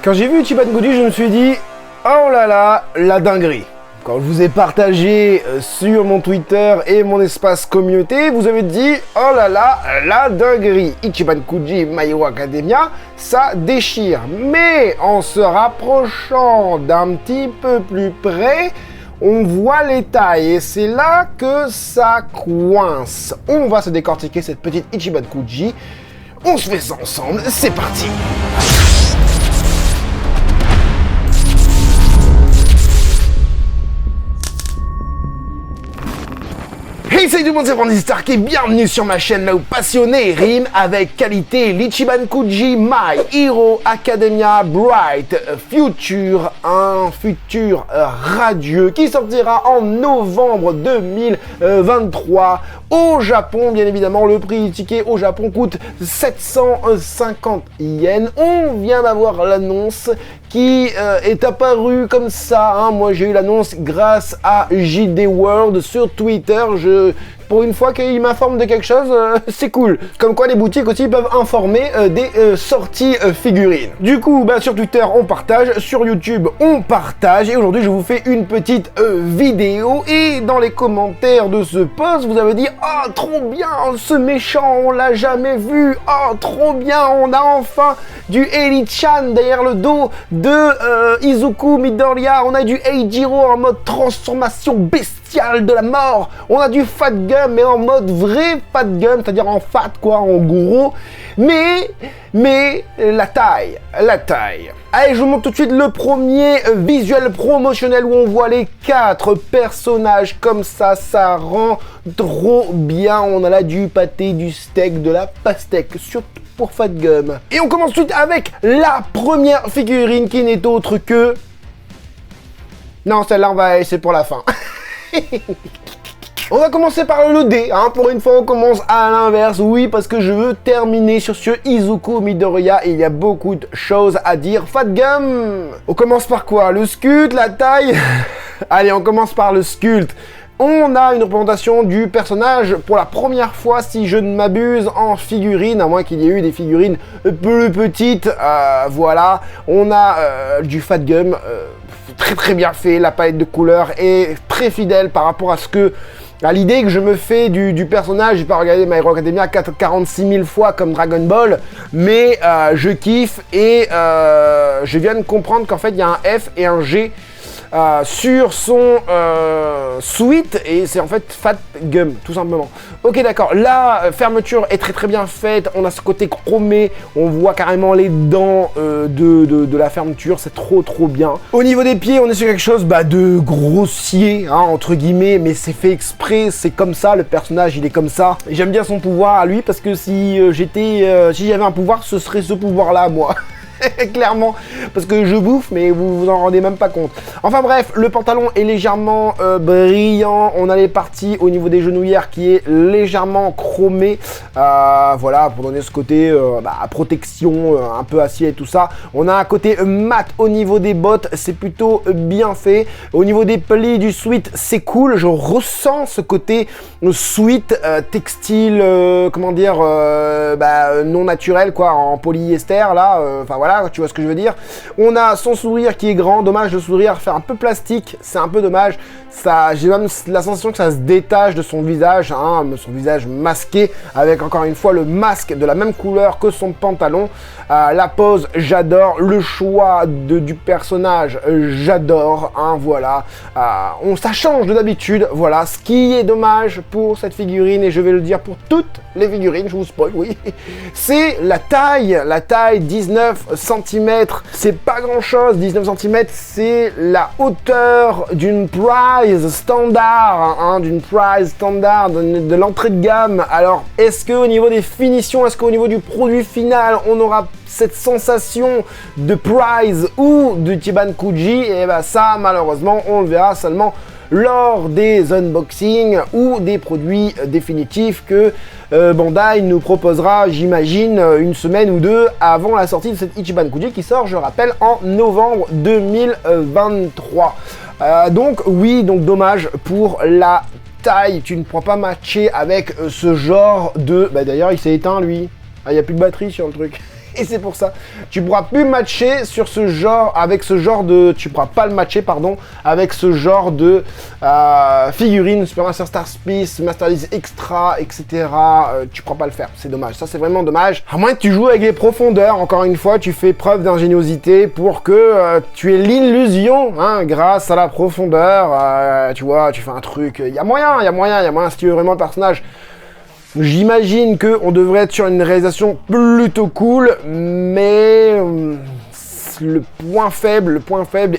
Quand j'ai vu Ichiban Koji, je me suis dit, oh là là, la dinguerie. Quand je vous ai partagé sur mon Twitter et mon espace communauté, vous avez dit, oh là là, la dinguerie. Ichiban Koji, My Hero Academia, ça déchire. Mais en se rapprochant d'un petit peu plus près, on voit les tailles et c'est là que ça coince. On va se décortiquer cette petite Ichiban Koji. On se fait ça ensemble, c'est parti. Hey salut tout le monde, c'est Brandon Stark et bienvenue sur ma chaîne là où passionné rime avec qualité l'Ichiban Koji My Hero Academia Bright Future, un futur radieux qui sortira en novembre 2023 au Japon. Bien évidemment, le prix du ticket au Japon coûte 750 yens. On vient d'avoir l'annonce qui est apparue comme ça, hein. Moi j'ai eu l'annonce grâce à JD World sur Twitter. Pour une fois qu'il m'informe de quelque chose, c'est cool. Comme quoi les boutiques aussi peuvent informer des sorties figurines. Du coup, sur Twitter on partage, sur YouTube on partage, et aujourd'hui je vous fais une petite vidéo. Et dans les commentaires de ce post, vous avez dit « Oh, trop bien, ce méchant, on l'a jamais vu. Oh, trop bien, on a enfin du Eli-chan derrière le dos de Izuku Midoriya. On a du Eijiro en mode transformation bestiale de la mort. On a du Fat Gum, mais en mode vrai Fat Gum, c'est-à-dire en fat quoi, en gros. Mais la taille. Allez, je vous montre tout de suite le premier visuel promotionnel où on voit les 4 personnages comme ça. Ça rend trop bien. On a là du pâté, du steak, de la pastèque, surtout pour Fat Gum. Et on commence tout de suite avec la première figurine qui n'est autre que... Non, celle-là, on va laisser pour la fin. On va commencer par le D, hein. Pour une fois on commence à l'inverse, oui, parce que je veux terminer sur ce Izuku Midoriya et il y a beaucoup de choses à dire. Fat Gum, on commence par quoi? Le sculpte, la taille? Allez, on commence par le sculpte. On a une représentation du personnage pour la première fois, si je ne m'abuse, en figurine, à moins qu'il y ait eu des figurines plus petites. Voilà, on a du Fat Gum, très bien fait, la palette de couleurs est très fidèle par rapport à l'idée que je me fais du personnage. J'ai pas regardé My Hero Academia 46 000 fois comme Dragon Ball, mais je kiffe et je viens de comprendre qu'en fait il y a un F et un G sur son suite, et c'est en fait Fat Gum tout simplement. Ok, d'accord, la fermeture est très bien faite. On a ce côté chromé, on voit carrément les dents de la fermeture, c'est trop bien. Au niveau des pieds, on est sur quelque chose de grossier, hein, entre guillemets, mais c'est fait exprès, c'est comme ça, le personnage il est comme ça. J'aime bien son pouvoir à lui parce que si j'avais un pouvoir, ce serait ce pouvoir là moi. Clairement, parce que je bouffe, mais vous vous en rendez même pas compte. Enfin bref, le pantalon est légèrement brillant. On a les parties au niveau des genouillères qui est légèrement chromé. Voilà, pour donner ce côté protection, un peu acier et tout ça. On a un côté mat au niveau des bottes, c'est plutôt bien fait. Au niveau des plis du sweat, c'est cool. Je ressens ce côté sweat textile, comment dire, non naturel quoi, en polyester là. Enfin voilà. Tu vois ce que je veux dire. On a son sourire qui est grand. Dommage, le sourire fait un peu plastique. C'est un peu dommage. J'ai même la sensation que ça se détache de son visage, hein, son visage masqué, avec encore une fois le masque de la même couleur que son pantalon. La pose, j'adore. Le choix du personnage, j'adore. Hein, voilà. Ça change de d'habitude. Voilà. Ce qui est dommage pour cette figurine, et je vais le dire pour toutes les figurines, je vous spoil, oui, c'est la taille. La taille 19 cm, c'est pas grand chose. 19 cm, c'est la hauteur d'une prize standard, hein, de l'entrée de gamme. Alors, est-ce qu'au niveau des finitions, est-ce qu'au niveau du produit final, on aura cette sensation de prize ou de Ichiban Koji? Et ça, malheureusement, on le verra seulement lors des unboxings ou des produits définitifs que Bandai nous proposera, j'imagine, une semaine ou deux avant la sortie de cette Ichiban Koji qui sort, je rappelle, en novembre 2023. Donc oui, donc dommage pour la taille, tu ne pourras pas matcher avec ce genre de... D'ailleurs, il s'est éteint lui. Il n'y a plus de batterie sur le truc. Et c'est pour ça, tu pourras plus matcher sur ce genre, avec ce genre de, tu pourras pas le matcher, pardon, avec ce genre de figurines, Super Master Star Piece, Master List Extra, etc. Tu pourras pas le faire, c'est dommage, ça c'est vraiment dommage. À moins que tu joues avec les profondeurs, encore une fois, tu fais preuve d'ingéniosité pour que tu aies l'illusion, hein, grâce à la profondeur, tu vois, tu fais un truc, il y a moyen, si tu veux vraiment le personnage. J'imagine qu'on devrait être sur une réalisation plutôt cool, mais le point faible,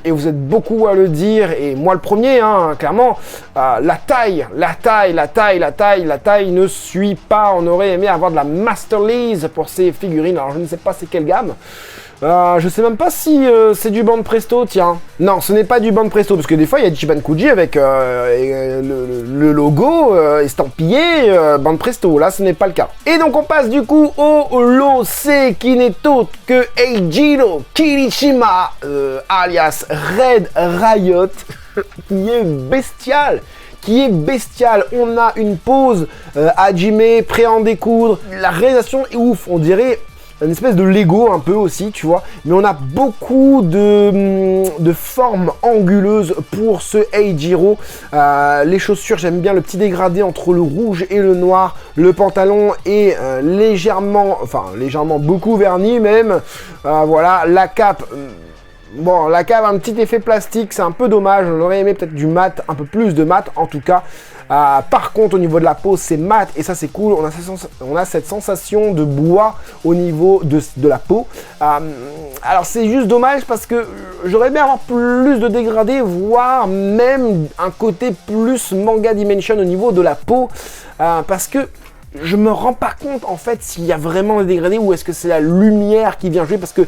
et vous êtes beaucoup à le dire, et moi le premier, hein, clairement, la taille ne suit pas. On aurait aimé avoir de la Master Lease pour ces figurines, alors je ne sais pas c'est quelle gamme. Je sais même pas si c'est du Band Presto, tiens. Non, ce n'est pas du Band Presto, parce que des fois, il y a Ichiban Kuji avec le logo estampillé Band Presto. Là, ce n'est pas le cas. Et donc, on passe du coup au Losei qui n'est autre que Eijiro Kirishima, alias Red Riot, qui est bestial. On a une pose Hajime, prêt à en découdre. La réalisation est ouf, on dirait une espèce de Lego un peu aussi, tu vois. Mais on a beaucoup de formes anguleuses pour ce Eijiro. Les chaussures, j'aime bien le petit dégradé entre le rouge et le noir. Le pantalon est légèrement beaucoup verni même. Voilà, la cape... Bon, la cape a un petit effet plastique, c'est un peu dommage. On aurait aimé peut-être du mat, un peu plus de mat en tout cas. Par contre, au niveau de la peau, c'est mat et ça c'est cool. On a cette sensation de bois au niveau de la peau. Alors c'est juste dommage parce que j'aurais bien avoir plus de dégradés, voire même un côté plus manga dimension au niveau de la peau, parce que je me rends pas compte en fait s'il y a vraiment des dégradés ou est-ce que c'est la lumière qui vient jouer, parce que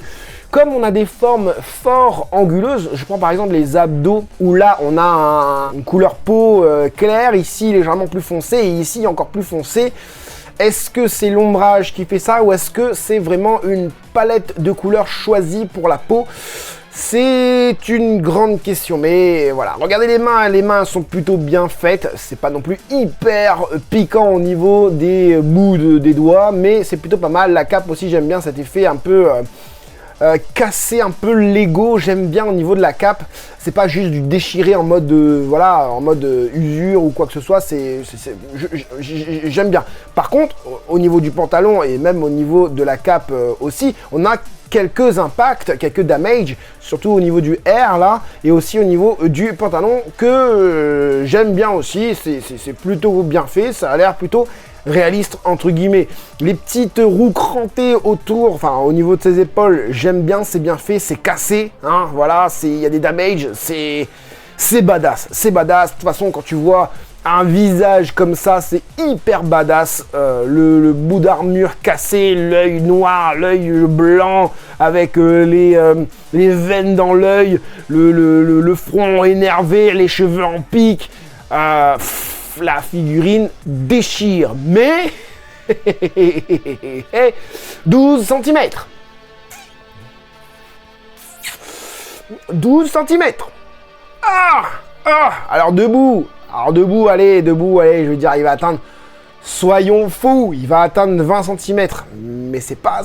comme on a des formes fort anguleuses, je prends par exemple les abdos où là on a une couleur peau claire, ici légèrement plus foncé et ici encore plus foncé. Est-ce que c'est l'ombrage qui fait ça ou est-ce que c'est vraiment une palette de couleurs choisie pour la peau? C'est une grande question, mais voilà. Regardez les mains sont plutôt bien faites. C'est pas non plus hyper piquant au niveau des bouts des doigts, mais c'est plutôt pas mal. La cape aussi, j'aime bien cet effet un peu cassé, un peu Lego. J'aime bien au niveau de la cape. C'est pas juste du déchiré en mode usure ou quoi que ce soit. J'aime bien. Par contre, au niveau du pantalon et même au niveau de la cape aussi, on a quelques impacts, quelques damage, surtout au niveau du R là, et aussi au niveau du pantalon que j'aime bien aussi. C'est plutôt bien fait, ça a l'air plutôt réaliste entre guillemets. Les petites roues crantées autour, enfin au niveau de ses épaules, j'aime bien, c'est bien fait, c'est cassé, hein, voilà, il y a des damages, c'est badass, De toute façon, quand tu vois un visage comme ça, c'est hyper badass. Le bout d'armure cassé, l'œil noir, l'œil blanc, avec les veines dans l'œil, le front énervé, les cheveux en pique. La figurine déchire, mais 12 cm. 12 cm. Alors debout, allez, je veux dire, il va atteindre, soyons fous, il va atteindre 20 cm. Mais c'est pas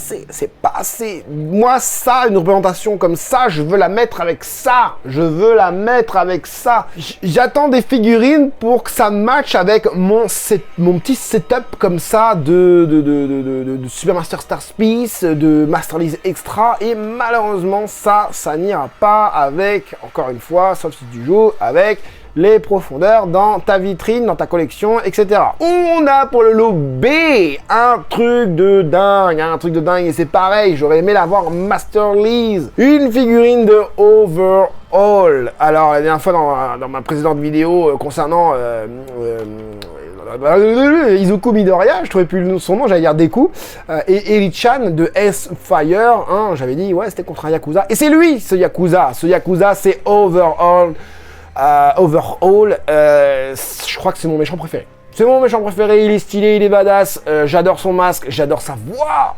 assez. Moi, ça, une représentation comme ça, je veux la mettre avec ça. J'attends des figurines pour que ça matche avec mon petit setup comme ça de Super Master Star Piece, de Master List Extra. Et malheureusement, ça n'ira pas avec, encore une fois, sauf si tu joues avec les profondeurs dans ta vitrine, dans ta collection, etc. On a pour le lot B un truc de dingue, et c'est pareil, j'aurais aimé l'avoir Master Lease, une figurine de Overhaul. Alors la dernière fois dans ma précédente vidéo concernant Izuku Midoriya, je trouvais plus son nom, j'allais dire Deku, et Eri-chan de S-Fire, hein, j'avais dit ouais c'était contre un Yakuza, et c'est lui ce Yakuza c'est Overhaul. Je crois que c'est mon méchant préféré. Il est stylé, il est badass, j'adore son masque, j'adore sa voix.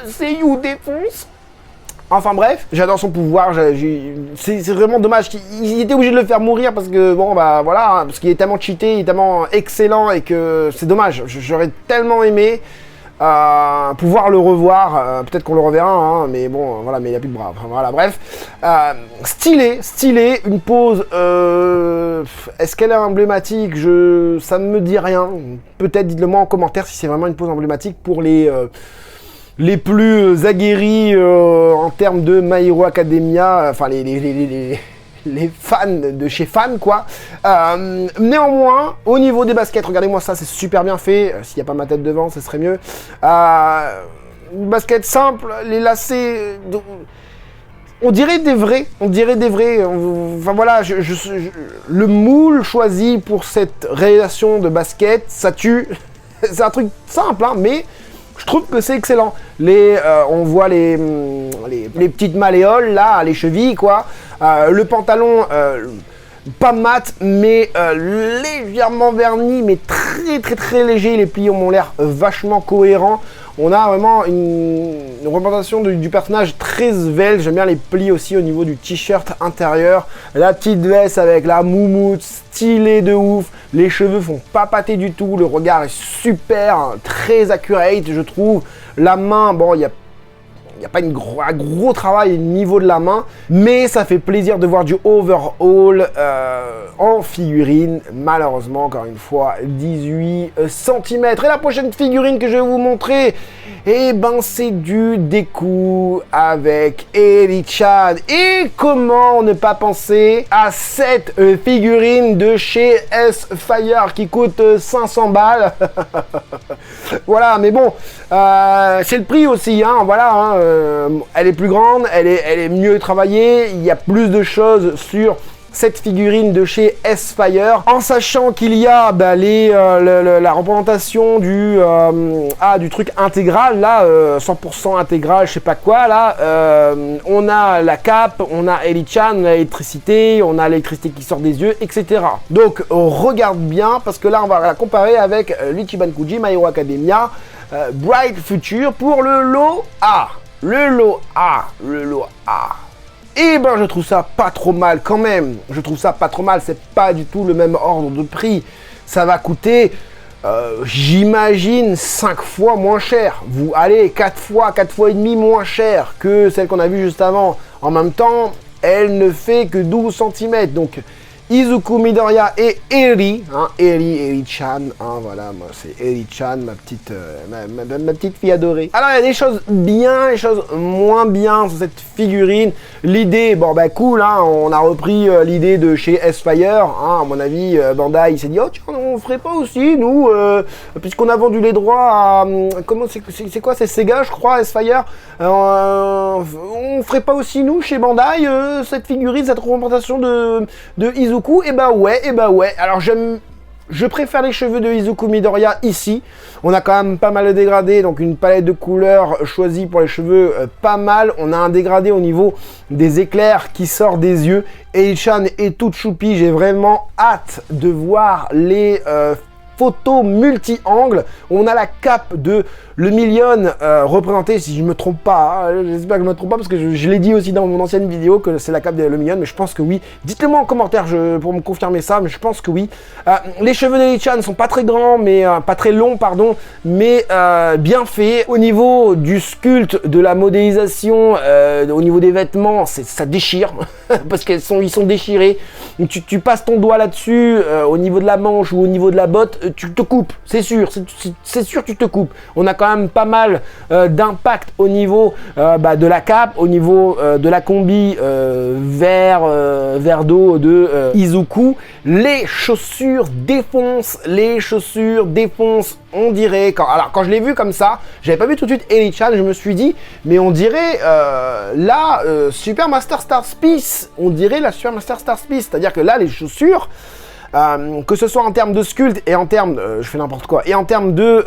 Le seiyuu défonce. Enfin bref, j'adore son pouvoir, c'est vraiment dommage. Il était obligé de le faire mourir parce que, bon bah voilà, parce qu'il est tellement cheaté, il est tellement excellent et que c'est dommage. J'aurais tellement aimé pouvoir le revoir. Peut-être qu'on le reverra, hein, mais bon, voilà, mais il n'y a plus de bras. Enfin, voilà, bref. Stylé, une pose. Est-ce qu'elle est emblématique? Ça ne me dit rien. Peut-être, dites-le moi en commentaire si c'est vraiment une pose emblématique pour les plus aguerris en termes de My Hero Academia, enfin les fans de chez Fan, quoi. Néanmoins, au niveau des baskets, regardez-moi ça, c'est super bien fait. S'il n'y a pas ma tête devant, ce serait mieux. Une basket simple, les lacets... On dirait des vrais. Enfin voilà, le moule choisi pour cette réalisation de basket, ça tue. C'est un truc simple, hein, mais... Je trouve que c'est excellent. On voit les petites malléoles, là, les chevilles, quoi. Le pantalon, pas mat, mais légèrement verni, mais très léger. Les plis ont l'air vachement cohérents. On a vraiment une représentation du personnage très svelte. J'aime bien les plis aussi au niveau du t-shirt intérieur. La petite veste avec la moumoute, stylée de ouf. Les cheveux font pas pâter du tout. Le regard est super, très accurate, je trouve. La main, bon, il y a pas un gros travail au niveau de la main, mais ça fait plaisir de voir du overhaul en figurine. Malheureusement, encore une fois, 18 cm. Et la prochaine figurine que je vais vous montrer, eh ben, c'est du Deku avec Eri-chan. Et comment ne pas penser à cette figurine de chez S-Fire qui coûte 500 balles. Voilà, mais bon, c'est le prix aussi, hein, voilà, hein, elle est plus grande, elle est mieux travaillée, il y a plus de choses sur cette figurine de chez S-Fire, en sachant qu'il y a la représentation du truc intégral, là, 100% intégral, je sais pas quoi, là, on a la cape, on a Eri-chan, on a l'électricité, on a l'électricité qui sort des yeux, etc. Donc, regarde bien, parce que là, on va la comparer avec l'Ichiban Kuji, My Hero Academia, Bright Future, pour le lot A. Le lot A. Et ben je trouve ça pas trop mal quand même. Je trouve ça pas trop mal, c'est pas du tout le même ordre de prix. Ça va coûter, j'imagine, 5 fois moins cher. Allez, 4 fois et demi moins cher que celle qu'on a vue juste avant. En même temps, elle ne fait que 12 cm. Donc, Izuku Midoriya et Eri-chan, hein, voilà, moi c'est Eri-chan, ma petite fille adorée. Alors il y a des choses bien, des choses moins bien sur cette figurine. L'idée, bon bah cool, hein, on a repris l'idée de chez S-Fire, hein, à mon avis, Bandai s'est dit, oh tiens, on ferait pas aussi, nous, puisqu'on a vendu les droits à, comment c'est quoi, c'est Sega je crois, S-Fire, on ferait pas aussi nous, chez Bandai, cette figurine, cette représentation de Izuku. Et bah ouais, alors je préfère les cheveux de Izuku Midoriya ici. On a quand même pas mal de dégradés, donc une palette de couleurs choisie pour les cheveux, pas mal. On a un dégradé au niveau des éclairs qui sort des yeux. Eri-chan est toute choupie, j'ai vraiment hâte de voir les photos multi-angles. On a la cape de le Million représentée, si je me trompe pas, hein, j'espère que je me trompe pas parce que je l'ai dit aussi dans mon ancienne vidéo que c'est la cape de le Million, mais je pense que oui. Dites-le moi en commentaire pour me confirmer ça, mais je pense que oui. Les cheveux d'Eri-chan ne sont pas très grands, mais pas très longs, pardon, mais bien faits. Au niveau du sculpte, de la modélisation, au niveau des vêtements, ça déchire parce qu'ils sont déchirés. Tu passes ton doigt là-dessus, au niveau de la manche ou au niveau de la botte, tu te coupes, c'est sûr, tu te coupes. On a quand même pas mal d'impact au niveau de la cape, au niveau de la combi vert d'eau de Izuku. Les chaussures défoncent, on dirait, quand je l'ai vu comme ça, j'avais pas vu tout de suite Eri-chan, je me suis dit, mais on dirait Super Master Star Piece, c'est-à-dire que là, les chaussures, que ce soit en termes de sculpte et en termes, je fais n'importe quoi, et en termes de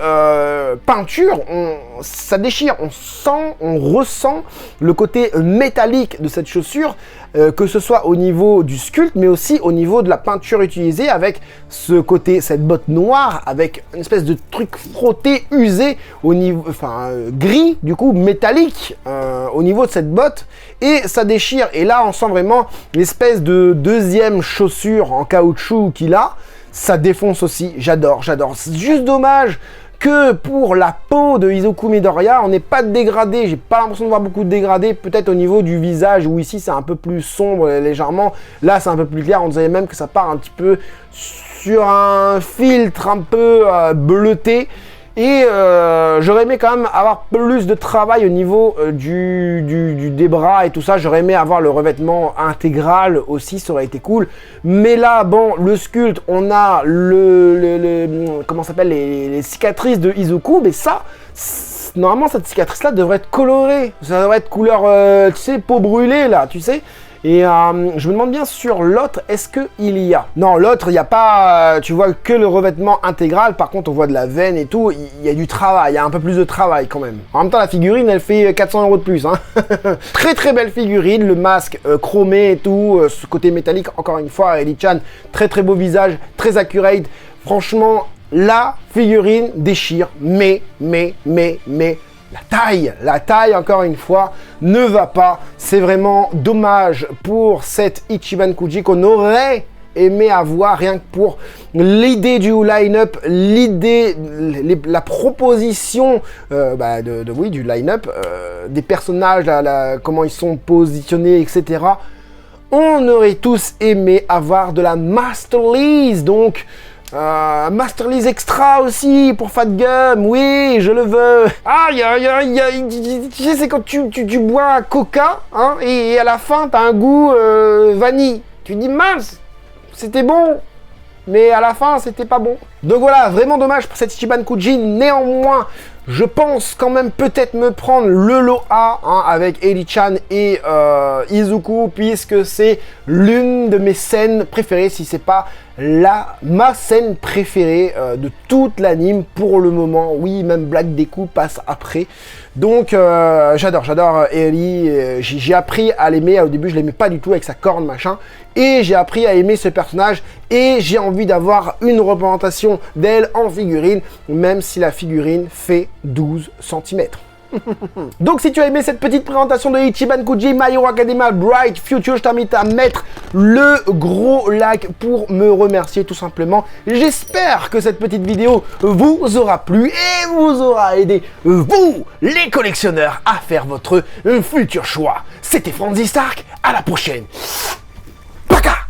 peinture, ça déchire, on ressent le côté métallique de cette chaussure, que ce soit au niveau du sculpte, mais aussi au niveau de la peinture utilisée, avec ce côté, cette botte noire, avec une espèce de truc frotté, usé, au niveau, gris, du coup, métallique, au niveau de cette botte, et ça déchire, et là, on sent vraiment l'espèce de deuxième chaussure en caoutchouc qu'il a, ça défonce aussi, j'adore. C'est juste dommage que pour la peau de Izuku Midoriya, on n'est pas dégradé. J'ai pas l'impression de voir beaucoup de dégradé, peut-être au niveau du visage, où ici c'est un peu plus sombre légèrement. Là c'est un peu plus clair, on dirait même que ça part un petit peu sur un filtre un peu bleuté. Et j'aurais aimé quand même avoir plus de travail au niveau des bras et tout ça. J'aurais aimé avoir le revêtement intégral aussi, ça aurait été cool. Mais là, bon, le sculpte, on a comment ça s'appelle, les cicatrices de Izuku. Mais ça, normalement, cette cicatrice-là devrait être colorée. Ça devrait être couleur, tu sais, peau brûlée, là, tu sais. Et je me demande bien sur l'autre, est-ce qu'il y a? Non, l'autre, il n'y a pas, tu vois, que le revêtement intégral. Par contre, on voit de la veine et tout. Il y a du travail, il y a un peu plus de travail quand même. En même temps, la figurine, elle fait 400 € de plus. Hein. Très très belle figurine, le masque chromé et tout. Ce côté métallique, encore une fois, Eri-chan, très très beau visage, très accurate. Franchement, la figurine déchire, mais la taille, encore une fois, ne va pas. C'est vraiment dommage pour cette Ichiban Kuji qu'on aurait aimé avoir, rien que pour l'idée du line-up, la proposition du line-up, des personnages, comment ils sont positionnés, etc. On aurait tous aimé avoir de la Masterlies, donc... Masterlies Extra aussi pour Fat Gum, oui, je le veux. Tu sais, c'est quand tu bois un Coca, hein, et à la fin, t'as un goût vanille. Tu dis, mince, c'était bon, mais à la fin, c'était pas bon. Donc voilà, vraiment dommage pour cette Ichiban Kuji. Néanmoins, je pense quand même peut-être me prendre le lot A avec Eri-chan et Izuku, puisque c'est l'une de mes scènes préférées, si c'est pas ma scène préférée de toute l'anime pour le moment. Oui, même Black Deku passe après. Donc j'adore Eri. J'ai appris à l'aimer. Au début, je l'aimais pas du tout avec sa corne machin. Et j'ai appris à aimer ce personnage. Et j'ai envie d'avoir une représentation d'elle en figurine, même si la figurine fait 12 cm. Donc si tu as aimé cette petite présentation de Ichiban Kuji, My Hero Academia Bright Future, je t'invite à mettre le gros like pour me remercier tout simplement. J'espère que cette petite vidéo vous aura plu et vous aura aidé, vous les collectionneurs, à faire votre futur choix. C'était Franzy Stark, à la prochaine. Paka!